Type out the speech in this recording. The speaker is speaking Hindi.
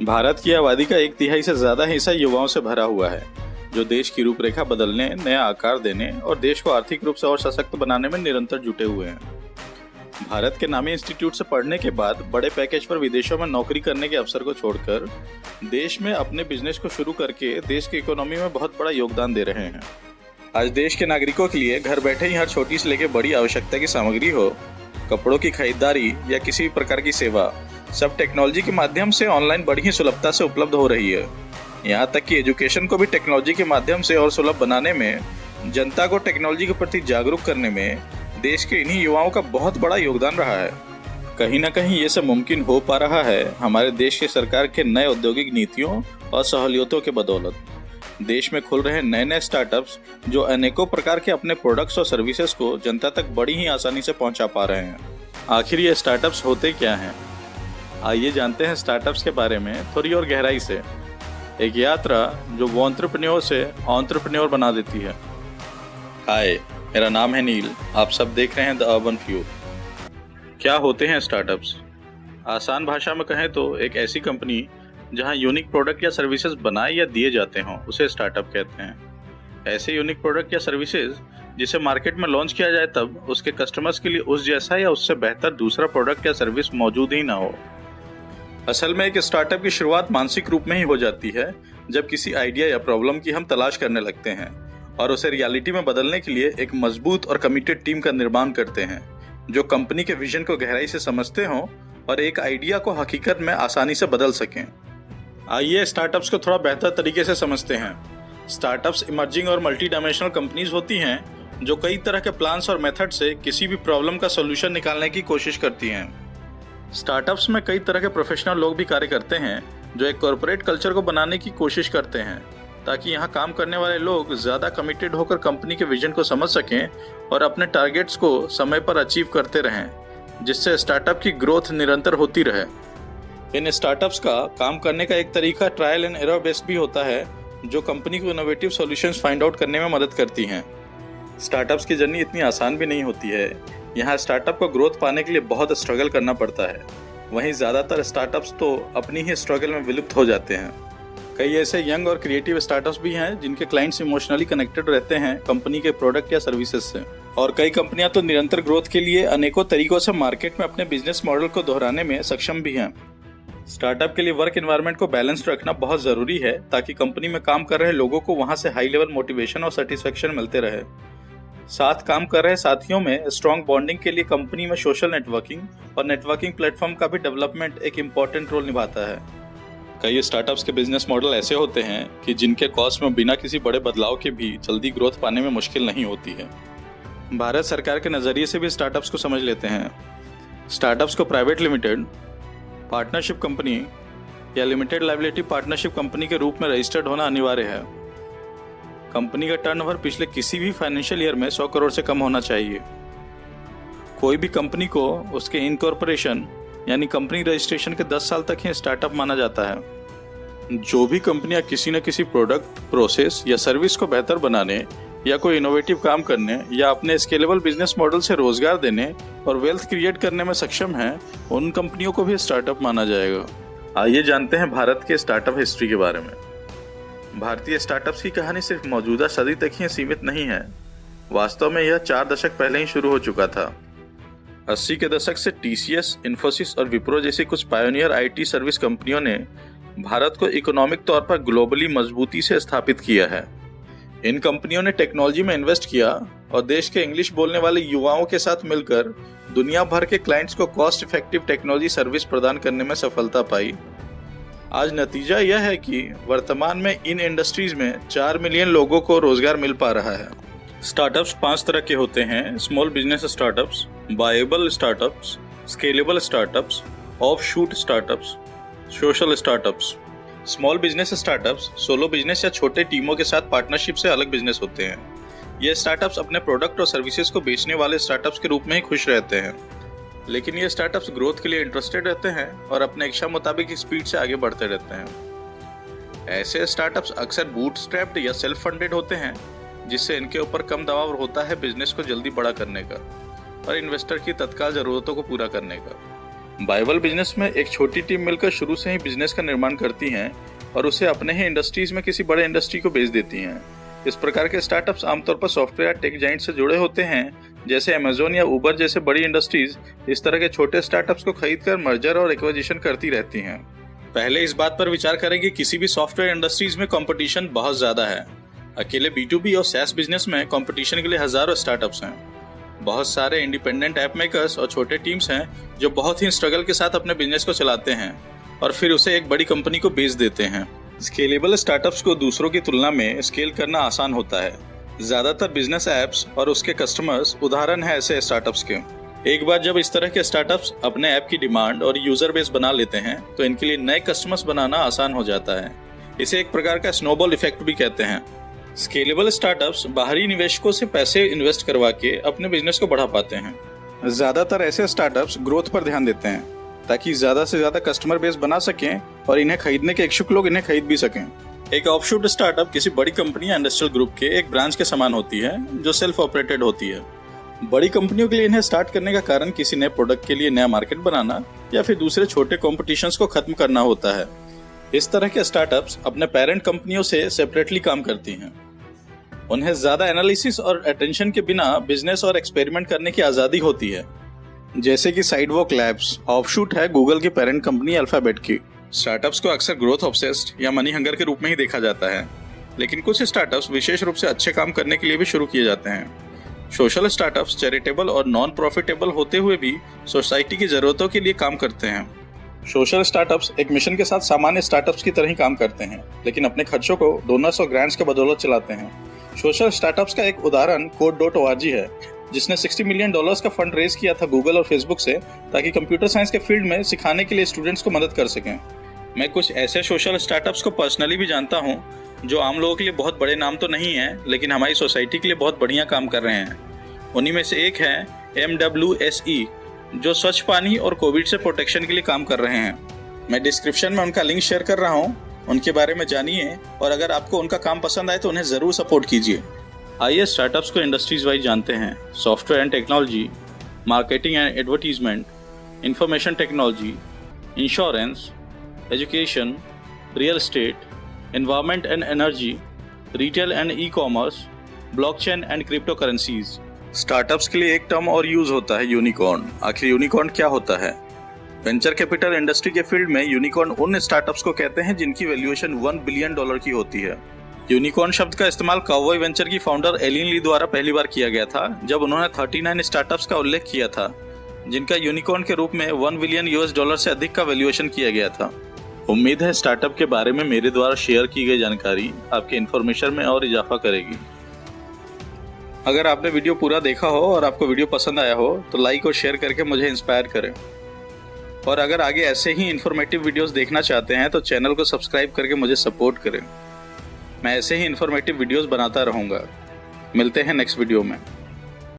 भारत की आबादी का 1/3 से ज्यादा हिस्सा युवाओं से भरा हुआ है, जो देश की रूपरेखा बदलने, नया आकार देने और देश को आर्थिक रूप से और सशक्त बनाने में निरंतर जुटे हुए हैं। भारत के नामी इंस्टीट्यूट से पढ़ने के बाद बड़े पैकेज पर विदेशों में नौकरी करने के अवसर को छोड़कर देश में अपने बिजनेस को शुरू करके देश की इकोनॉमी में बहुत बड़ा योगदान दे रहे हैं। आज देश के नागरिकों के लिए घर बैठे ही हर छोटी से लेकर बड़ी आवश्यकता की सामग्री हो, कपड़ों की खरीदारी या किसी भी प्रकार की सेवा, सब टेक्नोलॉजी के माध्यम से ऑनलाइन बड़ी ही सुलभता से उपलब्ध हो रही है। यहाँ तक कि एजुकेशन को भी टेक्नोलॉजी के माध्यम से और सुलभ बनाने में, जनता को टेक्नोलॉजी के प्रति जागरूक करने में देश के इन्हीं युवाओं का बहुत बड़ा योगदान रहा है। कहीं ना कहीं ये सब मुमकिन हो पा रहा है हमारे देश की सरकार के नए औद्योगिक नीतियों और सहूलियतों के बदौलत। देश में खुल रहे नए नए स्टार्टअप्स जो अनेकों प्रकार के अपने प्रोडक्ट्स और सर्विसेज को जनता तक बड़ी ही आसानी से पहुंचा पा रहे हैं। आखिर ये स्टार्टअप्स होते क्या हैं? आइए जानते हैं स्टार्टअप्स के बारे में थोड़ी और गहराई से। एक यात्रा जो वो एंटरप्रेन्योर से एंटरप्रेन्योर बना देती है। हाय, मेरा नाम है नील। आप सब देख रहे हैं द अर्बन फ्यू। क्या होते हैं स्टार्टअप्स? आसान भाषा में कहें तो एक ऐसी कंपनी जहां यूनिक प्रोडक्ट या सर्विसेज बनाए या दिए जाते हों, उसे स्टार्टअप कहते हैं। ऐसे यूनिक प्रोडक्ट या सर्विसेज जिसे मार्केट में लॉन्च किया जाए तब उसके कस्टमर्स के लिए उस जैसा या उससे बेहतर दूसरा प्रोडक्ट या सर्विस मौजूद ही ना हो। असल में एक स्टार्टअप की शुरुआत मानसिक रूप में ही हो जाती है जब किसी आइडिया या प्रॉब्लम की हम तलाश करने लगते हैं और उसे रियलिटी में बदलने के लिए एक मजबूत और कमिटेड टीम का निर्माण करते हैं जो कंपनी के विजन को गहराई से समझते हों और एक आइडिया को हकीकत में आसानी से बदल सकें। आइए स्टार्टअप्स को थोड़ा बेहतर तरीके से समझते हैं। स्टार्टअप्स इमर्जिंग और मल्टी डायमेंशनल कंपनीज होती हैं जो कई तरह के प्लान्स और मेथड से किसी भी प्रॉब्लम का सॉल्यूशन निकालने की कोशिश करती हैं। स्टार्टअप्स में कई तरह के प्रोफेशनल लोग भी कार्य करते हैं जो एक कॉर्पोरेट कल्चर को बनाने की कोशिश करते हैं ताकि यहाँ काम करने वाले लोग ज़्यादा कमिटेड होकर कंपनी के विजन को समझ सकें और अपने टारगेट्स को समय पर अचीव करते रहें, जिससे स्टार्टअप की ग्रोथ निरंतर होती रहे। इन स्टार्टअप्स का काम करने का एक तरीका ट्रायल एंड एरर बेस्ड भी होता है जो कंपनी को इनोवेटिव सॉल्यूशंस फाइंड आउट करने में मदद करती हैं। स्टार्टअप्स की जर्नी इतनी आसान भी नहीं होती है। यहाँ स्टार्टअप को ग्रोथ पाने के लिए बहुत स्ट्रगल करना पड़ता है। वहीं ज़्यादातर स्टार्टअप्स तो अपनी ही स्ट्रगल में विलुप्त हो जाते हैं। कई ऐसे यंग और क्रिएटिव स्टार्टअप्स भी हैं जिनके क्लाइंट्स इमोशनली कनेक्टेड रहते हैं कंपनी के प्रोडक्ट या सर्विसेज से, और कई कंपनियां तो निरंतर ग्रोथ के लिए अनेकों तरीकों से मार्केट में अपने बिजनेस मॉडल को दोहराने में सक्षम भी हैं। स्टार्टअप के लिए वर्क एनवायरनमेंट को बैलेंस रखना बहुत जरूरी है ताकि कंपनी में काम कर रहे लोगों को वहां से हाई लेवल मोटिवेशन और सेटिस्फेक्शन मिलते रहे। साथ काम कर रहे साथियों में स्ट्रॉन्ग बॉन्डिंग के लिए कंपनी में सोशल नेटवर्किंग और नेटवर्किंग प्लेटफॉर्म का भी डेवलपमेंट एक इम्पॉर्टेंट रोल निभाता है। कई स्टार्टअप्स के बिजनेस मॉडल ऐसे होते हैं कि जिनके कॉस्ट में बिना किसी बड़े बदलाव के भी जल्दी ग्रोथ पाने में मुश्किल नहीं होती है। भारत सरकार के नज़रिए से भी स्टार्टअप्स को समझ लेते हैं। स्टार्टअप्स को प्राइवेट लिमिटेड, पार्टनरशिप कंपनी या लिमिटेड लायबिलिटी पार्टनरशिप कंपनी के रूप में रजिस्टर्ड होना अनिवार्य है। कंपनी का टर्नओवर पिछले किसी भी फाइनेंशियल ईयर में 100 करोड़ से कम होना चाहिए। कोई भी कंपनी को उसके इनकॉर्पोरेशन यानी कंपनी रजिस्ट्रेशन के 10 साल तक ही स्टार्टअप माना जाता है। जो भी कंपनियां किसी न किसी प्रोडक्ट, प्रोसेस या सर्विस को बेहतर बनाने या कोई इनोवेटिव काम करने या अपने स्केलेबल बिजनेस मॉडल से रोजगार देने और वेल्थ क्रिएट करने में सक्षम हैं, उन कंपनियों को भी स्टार्टअप माना जाएगा। आइए जानते हैं भारत के स्टार्टअप हिस्ट्री के बारे में। भारतीय स्टार्टअप्स की कहानी सिर्फ मौजूदा सदी तक ही सीमित नहीं है। वास्तव में यह 4 दशक पहले ही शुरू हो चुका था। 80 के दशक से टीसीएस, इन्फोसिस और विप्रो जैसी कुछ पायोनियर आईटी सर्विस कंपनियों ने भारत को इकोनॉमिक तौर पर ग्लोबली मजबूती से स्थापित किया है। इन कंपनियों ने टेक्नोलॉजी में इन्वेस्ट किया और देश के इंग्लिश बोलने वाले युवाओं के साथ मिलकर दुनिया भर के क्लाइंट्स को कॉस्ट इफेक्टिव टेक्नोलॉजी सर्विस प्रदान करने में सफलता पाई। आज नतीजा यह है कि वर्तमान में इन इंडस्ट्रीज में 4 मिलियन लोगों को रोजगार मिल पा रहा है। स्टार्टअप्स 5 तरह के होते हैं: small business startups, viable startups, scalable startups, offshoot startups, social startups. Small business startups solo business या छोटे टीमों के साथ पार्टनरशिप से अलग बिजनेस होते हैं। ये स्टार्टअप्स अपने प्रोडक्ट और सर्विसेज को बेचने वाले स्टार्टअप्स के रूप में ही खुश रहते हैं, लेकिन ये स्टार्टअप्स ग्रोथ के लिए इंटरेस्टेड रहते हैं और अपने इच्छा मुताबिक स्पीड से आगे बढ़ते रहते हैं। ऐसे स्टार्टअप्स अक्सर बूटस्ट्रैप्ड या सेल्फ फंडेड होते हैं, जिससे इनके ऊपर कम दबाव होता है बिजनेस को जल्दी बड़ा करने का और इन्वेस्टर की तत्काल जरूरतों को पूरा करने का। बाइबल बिजनेस में एक छोटी टीम मिलकर शुरू से ही बिजनेस का निर्माण करती हैं और उसे अपने ही इंडस्ट्रीज में किसी बड़े इंडस्ट्री को बेच देती हैं। इस प्रकार के स्टार्टअप्स आमतौर पर सॉफ्टवेयर टेक जाइंट से जुड़े होते हैं, जैसे अमेज़न या उबर जैसे बड़ी इंडस्ट्रीज इस तरह के छोटे स्टार्टअप्स को खरीदकर मर्जर और एक्विजिशन करती रहती हैं। पहले इस बात पर विचार करें कि किसी भी सॉफ्टवेयर इंडस्ट्रीज में कंपटीशन बहुत ज्यादा है। अकेले B2B और SaaS बिजनेस में कंपटीशन के लिए हजारों स्टार्टअप्स हैं। बहुत सारे इंडिपेंडेंट ऐप मेकर्स और छोटे टीम्स हैं जो बहुत ही स्ट्रगल के साथ अपने बिजनेस को चलाते हैं और फिर उसे एक बड़ी कंपनी को बेच देते हैं। स्केलेबल स्टार्टअप्स को दूसरों की तुलना में स्केल करना आसान होता है। ज्यादातर बिजनेस ऐप्स और उसके कस्टमर्स उदाहरण है ऐसे स्टार्टअप्स के। एक बार जब इस तरह के स्टार्टअप्स अपने ऐप की डिमांड और यूजर बेस बना लेते हैं तो इनके लिए नए कस्टमर्स बनाना आसान हो जाता है। इसे एक प्रकार का स्नोबॉल इफेक्ट भी कहते हैं। स्केलेबल स्टार्टअप्स बाहरी निवेशकों से पैसे इन्वेस्ट करवा के अपने बिजनेस को बढ़ा पाते हैं। ज्यादातर ऐसे स्टार्टअप्स ग्रोथ पर ध्यान देते हैं ताकि ज्यादा से ज्यादा कस्टमर बेस बना सकें और इन्हें खरीदने के इच्छुक लोग इन्हें खरीद भी सकें। एक ऑफशूट स्टार्टअप किसी बड़ी कंपनी या इंडस्ट्रियल ग्रुप के एक ब्रांच के समान होती है जो सेल्फ ऑपरेटेड होती है। बड़ी कंपनियों के लिए इन्हें स्टार्ट करने का कारण किसी नए प्रोडक्ट के लिए नया मार्केट बनाना या फिर दूसरे छोटे कॉम्पिटिशन्स को खत्म करना होता है। इस तरह के स्टार्टअप्स अपने पेरेंट कंपनियों से सेपरेटली काम करती हैं। उन्हें ज्यादा एनालिसिस और अटेंशन के बिना बिजनेस और एक्सपेरिमेंट करने की आजादी होती है। जैसे कि साइडवॉक लैब्स ऑफशूट है गूगल की पेरेंट कंपनी अल्फाबेट की। स्टार्टअप्स को अक्सर ग्रोथ ऑब्सेस्ड या मनी हंगर के रूप में ही देखा जाता है, लेकिन कुछ स्टार्टअप्स विशेष रूप से अच्छे काम करने के लिए भी शुरू किए जाते हैं। सोशल स्टार्टअप्स चैरिटेबल और नॉन प्रॉफिटेबल होते हुए भी सोसाइटी की जरूरतों के लिए काम करते हैं। सोशल स्टार्टअप्स एक मिशन के साथ सामान्य स्टार्टअप्स की तरह ही काम करते हैं, लेकिन अपने खर्चों को डोनर्स और ग्रांट्स के बदौलत चलाते हैं। सोशल स्टार्टअप्स का एक उदाहरण Code.org है, जिसने $60 मिलियन का फंड रेज किया था गूगल और फेसबुक से ताकि कंप्यूटर साइंस के फील्ड में सिखाने के लिए स्टूडेंट्स को मदद कर सकें। मैं कुछ ऐसे सोशल स्टार्टअप्स को पर्सनली भी जानता हूं जो आम लोगों के लिए बहुत बड़े नाम तो नहीं है, लेकिन हमारी सोसाइटी के लिए बहुत बढ़िया काम कर रहे हैं। उन्हीं में से एक है MWSE, जो स्वच्छ पानी और कोविड से प्रोटेक्शन के लिए काम कर रहे हैं। मैं डिस्क्रिप्शन में उनका लिंक शेयर कर रहा हूँ, उनके बारे में जानिए और अगर आपको उनका काम पसंद आए तो उन्हें जरूर सपोर्ट कीजिए। आइए स्टार्टअप्स को इंडस्ट्रीज वाइज जानते हैं। Software and technology, marketing and advertisement, information technology, insurance, education, real estate, environment and energy, retail and e commerce, blockchain and crypto currencies. Startups के लिए एक टर्म और यूज होता है यूनिकॉर्न। आखिर यूनिकॉर्न क्या होता है? वेंचर कैपिटल इंडस्ट्री के फील्ड में यूनिकॉर्न उन स्टार्टअप्स को कहते हैं जिनकी वैल्यूएशन $1 बिलियन की होती है। यूनिकॉर्न शब्द का इस्तेमाल काउबॉय वेंचर की फाउंडर एलिन ली द्वारा पहली बार किया गया था, जब उन्होंने 39 स्टार्टअप्स का उल्लेख किया था जिनका यूनिकॉर्न के रूप में $1 बिलियन से अधिक का वैल्यूएशन किया गया था। उम्मीद है स्टार्टअप के बारे में मेरे द्वारा शेयर की गई जानकारी आपके इन्फॉर्मेशन में और इजाफा करेगी। अगर आपने वीडियो पूरा देखा हो और आपको वीडियो पसंद आया हो तो लाइक और शेयर करके मुझे इंस्पायर करें। और अगर आगे ऐसे ही इन्फॉर्मेटिव वीडियोस देखना चाहते हैं तो चैनल को सब्सक्राइब करके मुझे सपोर्ट करें। मैं ऐसे ही इन्फॉर्मेटिव वीडियोस बनाता रहूँगा। मिलते हैं नेक्स्ट वीडियो में।